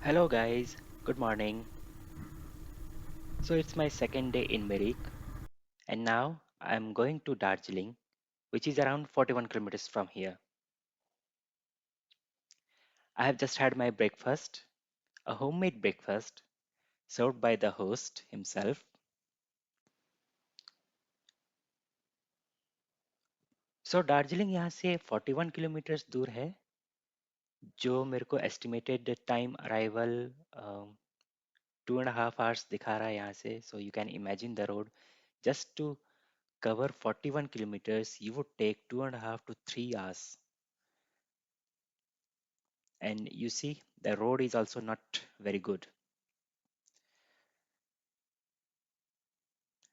Hello guys, good morning. So it's my second day in Merik and now I'm going to Darjeeling, which is around 41 kilometers from here. I have just had my breakfast, a homemade breakfast served by the host himself. So Darjeeling यहाँ से 41 kilometres दूर है जो मेरे को estimated time arrival 2.5 hours दिखा रहा है यहाँ से. So you can imagine the road just to cover 41 kilometers you would take 2.5 to 3 hours. And you see the road is also not very good.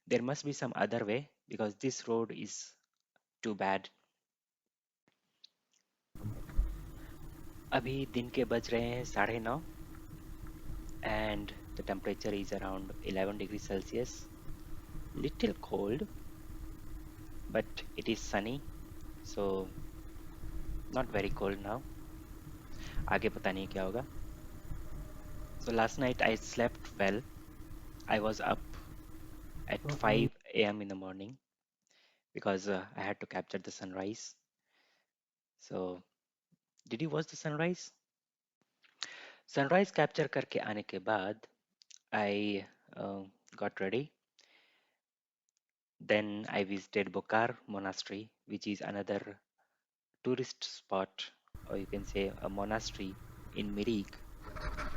There must be some other way because this road is too bad. अभी दिन के बज रहे हैं 9:30 and the temperature is around 11 degrees Celsius. Little cold, but it is sunny, so not very cold now. आगे पता नहीं क्या होगा. So last night I slept well. I was up at 5 a.m. in the morning because I had to capture the sunrise. So did you watch the sunrise? Sunrise capture करके आने के बाद I got ready. Then I visited Bokar Monastery, which is another tourist spot, or you can say a monastery in Mirik,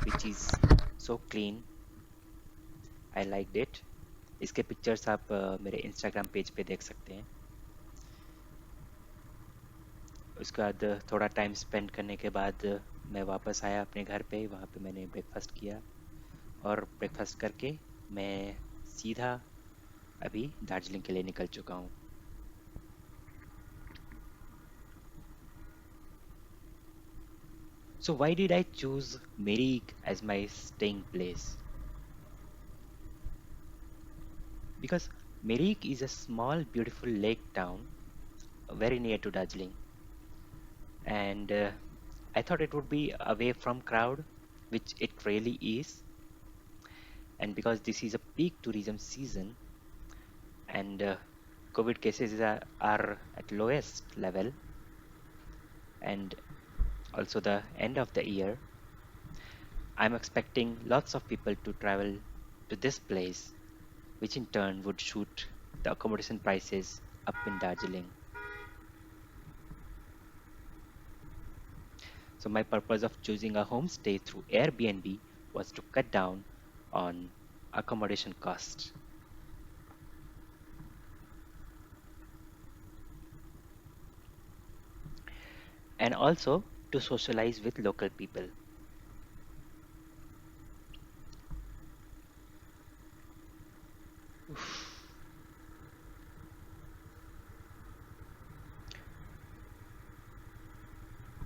which is so clean. I liked it. इसके pictures आप मेरे Instagram page पे देख सकते हैं. उसके बाद थोड़ा टाइम स्पेंड करने के बाद मैं वापस आया अपने घर पे. वहाँ पे मैंने ब्रेकफास्ट किया और ब्रेकफास्ट करके मैं सीधा अभी दार्जिलिंग के लिए निकल चुका हूँ. So why did I choose Merig as my staying place? Because Merig is a small, beautiful lake town very near to Darjeeling, and I thought it would be away from crowd, which it really is. And because this is a peak tourism season, and COVID cases are at lowest level, and also the end of the year, I'm expecting lots of people to travel to this place, which in turn would shoot the accommodation prices up in Darjeeling. So my purpose of choosing a homestay through Airbnb was to cut down on accommodation costs. And also to socialize with local people.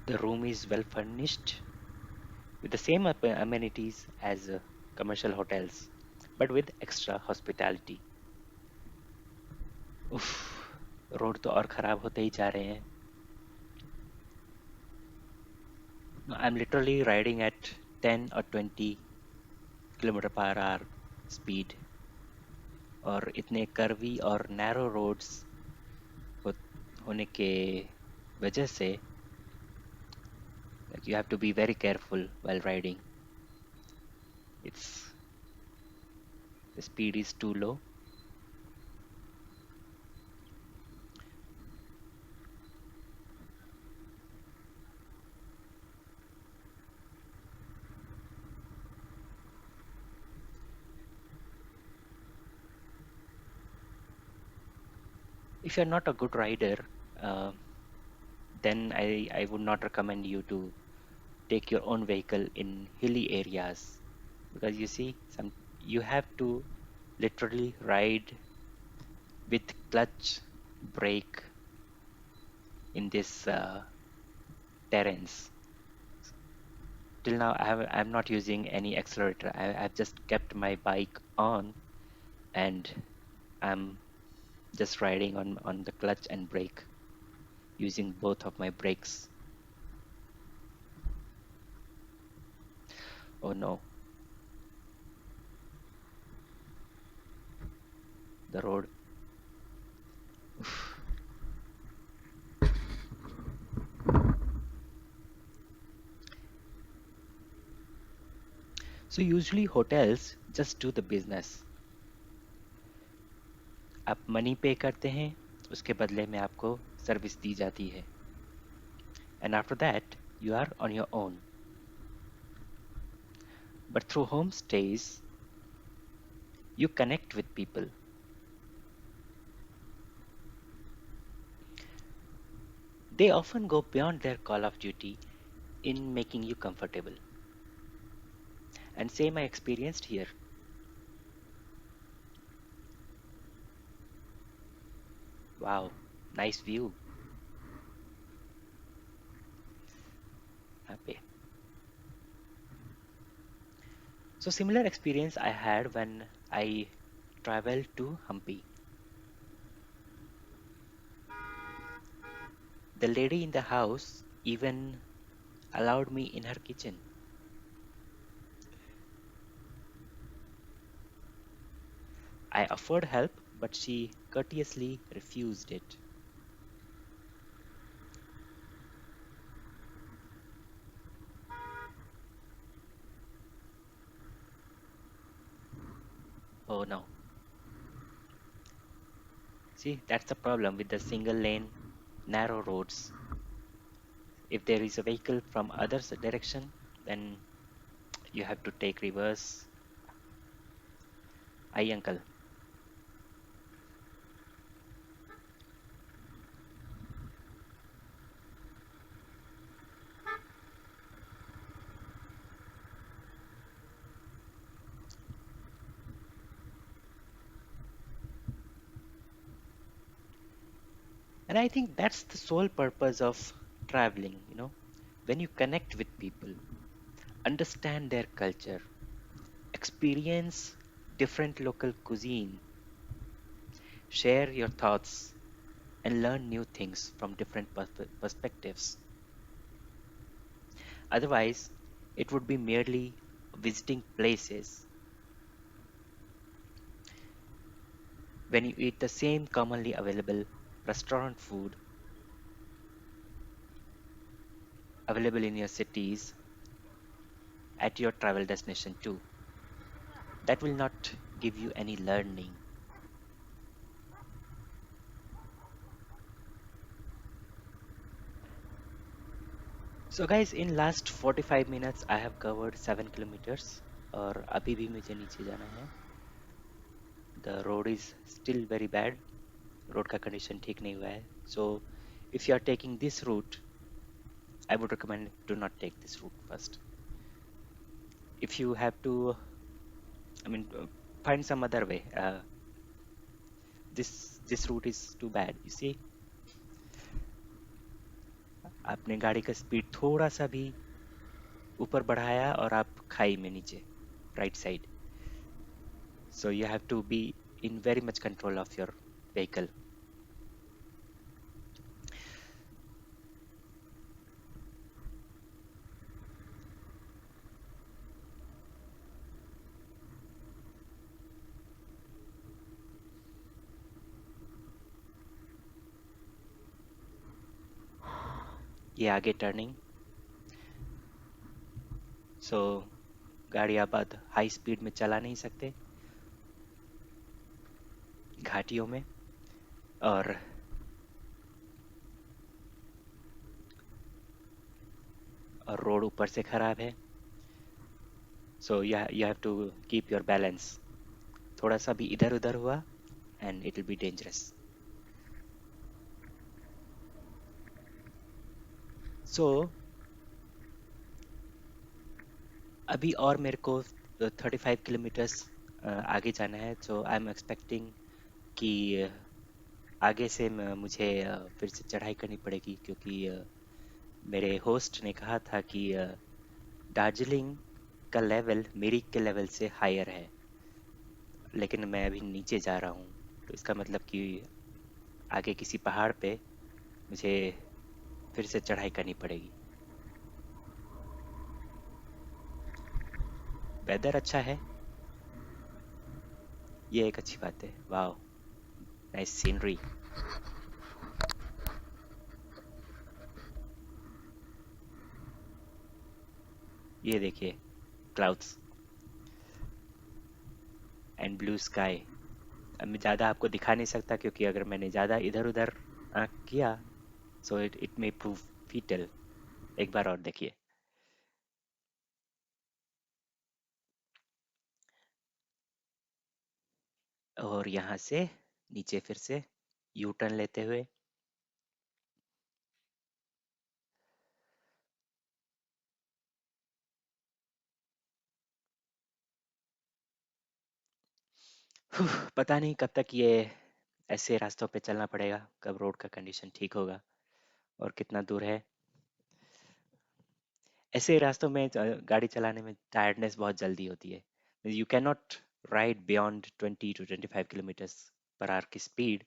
The room is well furnished with the same amenities as commercial hotels, but with extra hospitality. उफ, road तो और खराब होते ही जा रहे हैं. I'm literally riding at 10 or 20 kilometer per hour speed, और इतने कर्वी और नैरो रोड्स होने के वजह से like, you have to be very careful while riding. It's the speed is too low. If you're not a good rider, uh, then I would not recommend you to take your own vehicle in hilly areas, because you see some you have to literally ride with clutch brake in this terrains. Till now I'm not using any accelerator. I've just kept my bike on and I'm just riding on the clutch and brake using both of my brakes. Oh no, the road. Oof. So usually hotels just do the business. आप money पे करते हैं, उसके बदले में आपको service दी जाती है. And after that, you are on your own. But through homestays, you connect with people. They often go beyond their call of duty in making you comfortable. And same I experienced here. Wow, nice view. Happy. So similar experience I had when I traveled to Hampi. The lady in the house even allowed me in her kitchen. I offered help, but she courteously refused it. Oh no. See, that's the problem with the single lane, narrow roads. If there is a vehicle from other direction, then you have to take reverse. Aye, uncle. And I think that's the sole purpose of traveling, when you connect with people, understand their culture, experience different local cuisine, share your thoughts, and learn new things from different perspectives. Otherwise, it would be merely visiting places. When you eat the same commonly available restaurant food available in your cities at your travel destination too, that will not give you any learning. So guys, in last 45 minutes I have covered 7 kilometers और अभी भी मुझे नीचे जाना है. The road is still very bad. Road का condition ठीक नहीं हुआ है. So if you are taking this route, I would recommend do not take this route first. If you have to, I mean, find some other way. This route is too bad. You see, आपने गाड़ी का speed थोड़ा सा भी ऊपर बढ़ाया और आप खाई में नीचे, right side. So you have to be in very much control of your vehicle. ये आगे टर्निंग. सो गाड़ी आप हाई स्पीड में चला नहीं सकते घाटियों में. और रोड ऊपर से खराब है. So you have to keep your balance. थोड़ा सा भी इधर उधर हुआ and it will be dangerous. So अभी और मेरे को 35 किलोमीटर्स आगे जाना है. सो आई एम एक्सपेक्टिंग कि आगे से मुझे फिर से चढ़ाई करनी पड़ेगी क्योंकि मेरे होस्ट ने कहा था कि दार्जिलिंग का लेवल मिरिक के लेवल से हायर है, लेकिन मैं अभी नीचे जा रहा हूँ. तो इसका मतलब कि आगे किसी पहाड़ पे मुझे फिर से चढ़ाई करनी पड़ेगी. वेदर अच्छा है, ये एक अच्छी बात है। वाह, नाइस सीनरी। ये देखिए, क्लाउड्स एंड ब्लू स्काई। अब मैं ज़्यादा आपको दिखा नहीं सकता, क्योंकि अगर मैंने ज़्यादा इधर उधर किया, so it it may prove fatal. एक बार और देखिए। और यहाँ से नीचे फिर से यू टर्न लेते हुए, पता नहीं कब तक ये ऐसे रास्तों पे चलना पड़ेगा, कब रोड का कंडीशन ठीक होगा और कितना दूर है। ऐसे रास्तों में गाड़ी चलाने में टायर्डनेस बहुत जल्दी होती है। You can not ride beyond 20 to 25 kilometres per hour की speed.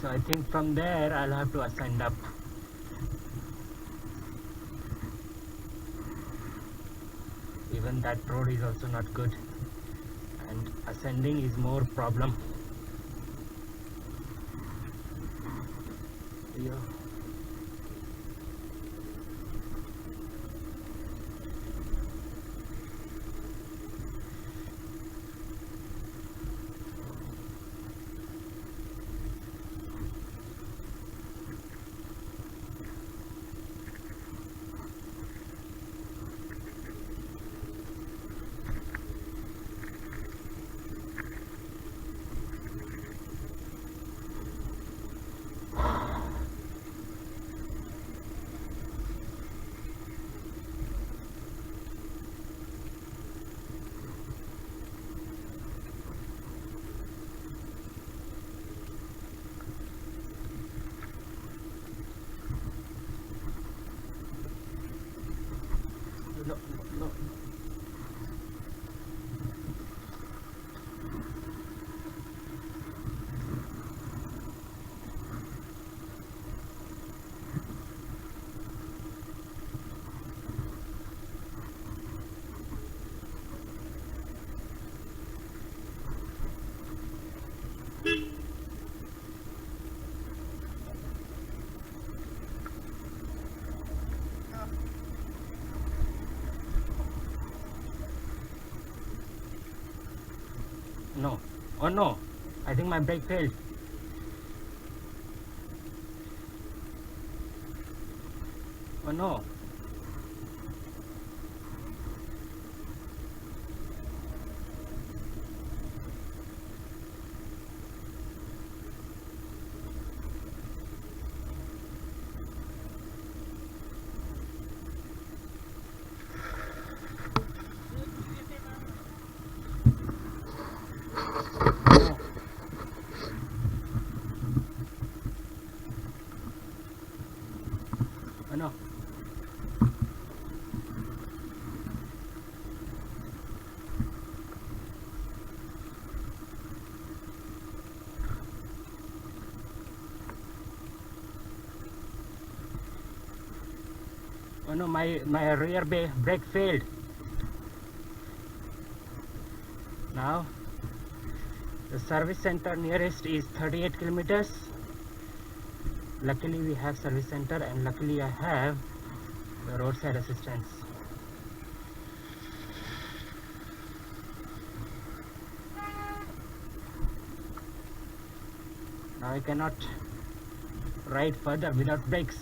So I think from there I'll have to ascend up. Even that road is also not good, and ascending is more problem. Yeah. No, no, no. Oh no, I think my brake failed. Oh no. No. Oh no. Oh no, my rear brake failed. Now the service center nearest is 38 kilometers. Luckily we have service center, and luckily I have the roadside assistance. Now I cannot ride further without brakes.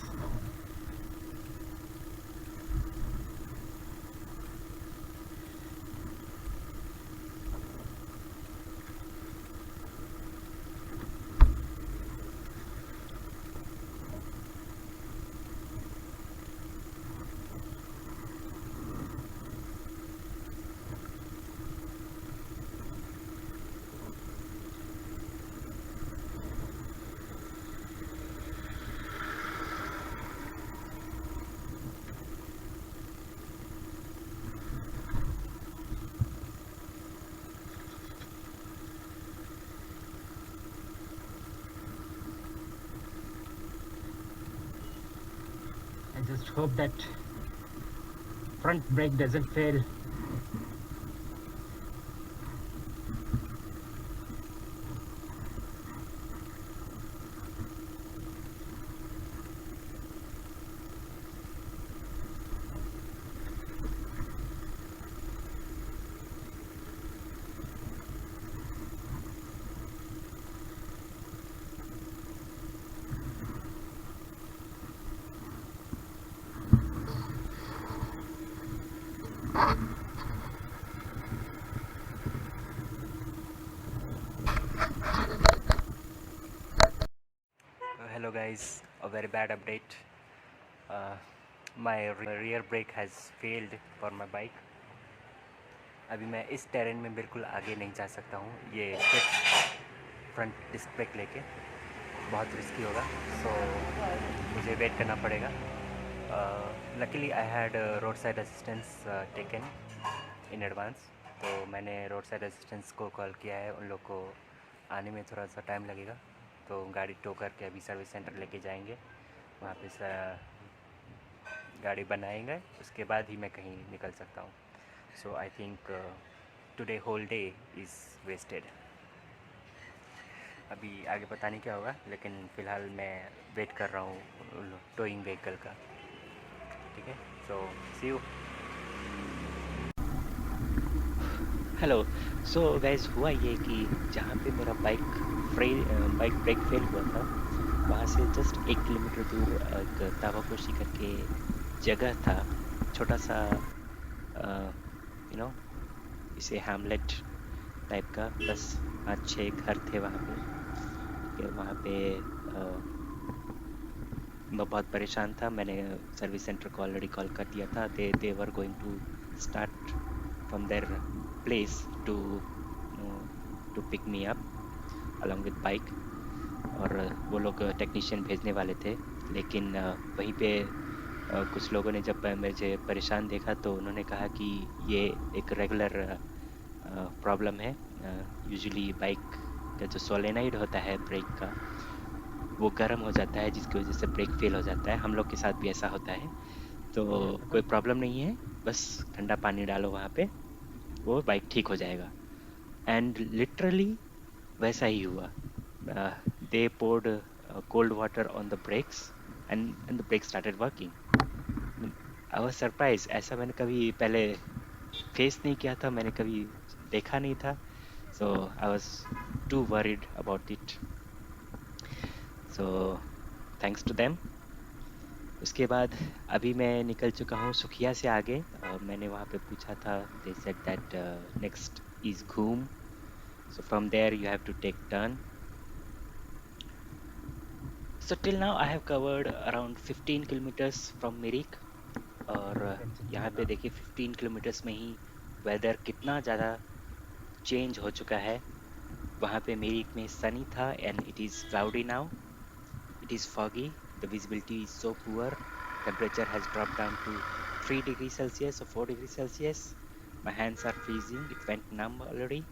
just hope that front brake doesn't fail. Hello guys, a very bad update. My rear brake has failed for my bike. अभी मैं इस terrain में बिल्कुल आगे नहीं जा सकता हूँ ये फ्रंट डिस्क ब्रेक लेके, बहुत रिस्की होगा, सो मुझे वेट करना पड़ेगा. Luckily I had road side assistance taken in advance, तो मैंने रोड साइड असिस्टेंस को कॉल किया है. उन लोग को आने में थोड़ा सा टाइम लगेगा, तो गाड़ी टो करके अभी सर्विस सेंटर लेके जाएंगे. वहाँ पे गाड़ी बनाएंगे, उसके बाद ही मैं कहीं निकल सकता हूँ. So I think today whole day is wasted. अभी आगे पता नहीं क्या होगा, लेकिन फ़िलहाल मैं वेट कर रहा हूँ टोइंग व्हीकल का. ठीक है, सो सी यू. हेलो. सो गाइस, हुआ ये कि जहाँ पे मेरा बाइक ब्रेक फेल हुआ था, वहाँ से जस्ट 1 किलोमीटर दूर एक तावाकोशी करके जगह था, छोटा सा, यू नो इसे हैमलेट टाइप का, बस 5-6 घर थे वहाँ पे. कि वहाँ पे मैं बहुत परेशान था. मैंने सर्विस सेंटर को ऑलरेडी कॉल कर दिया था. They were going to start from their place to pick me up along with bike, और वो लोग टेक्नीशियन भेजने वाले थे. लेकिन वहीं पे कुछ लोगों ने जब मुझे परेशान देखा, तो उन्होंने कहा कि ये एक रेगुलर प्रॉब्लम है. यूजुअली बाइक का जो सोलेनाइड होता है ब्रेक का, वो गर्म हो जाता है, जिसकी वजह से ब्रेक फेल हो जाता है. हम लोग के साथ भी ऐसा होता है, तो कोई प्रॉब्लम नहीं है, बस ठंडा पानी डालो वहाँ पे, वो बाइक ठीक हो जाएगा. एंड लिटरली वैसा ही हुआ. दे poured cold water on the brakes, and the brakes started working. I was surprised. ऐसा मैंने कभी पहले फेस नहीं किया था, मैंने कभी देखा नहीं था. So I was too worried about it. So thanks to them. उसके बाद अभी मैं निकल चुका हूँ सुखिया से आगे. मैंने वहाँ पे पूछा था. They said that next is Ghum. So from there you have to take turn. So till now I have covered around 15 kilometers from Mirik. और यहाँ पे देखिए 15 किलोमीटर्स में ही वेदर कितना ज़्यादा चेंज हो चुका है. वहाँ पे मिरिक में सनी था, and it is cloudy now. It is foggy. The visibility is so poor. Temperature has drop down to 3 degree Celsius और 4 degree Celsius. My hands are freezing. It went numb already.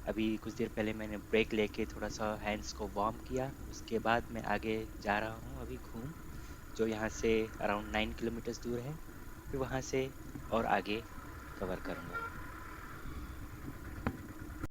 अभी कुछ देर पहले मैंने break लेके थोड़ा सा hands को warm किया. उसके बाद मैं आगे जा रहा हूँ अभी घूम, जो यहाँ से अराउंड 9 किलोमीटर्स दूर है. फिर वहाँ से और आगे कवर करूँगा.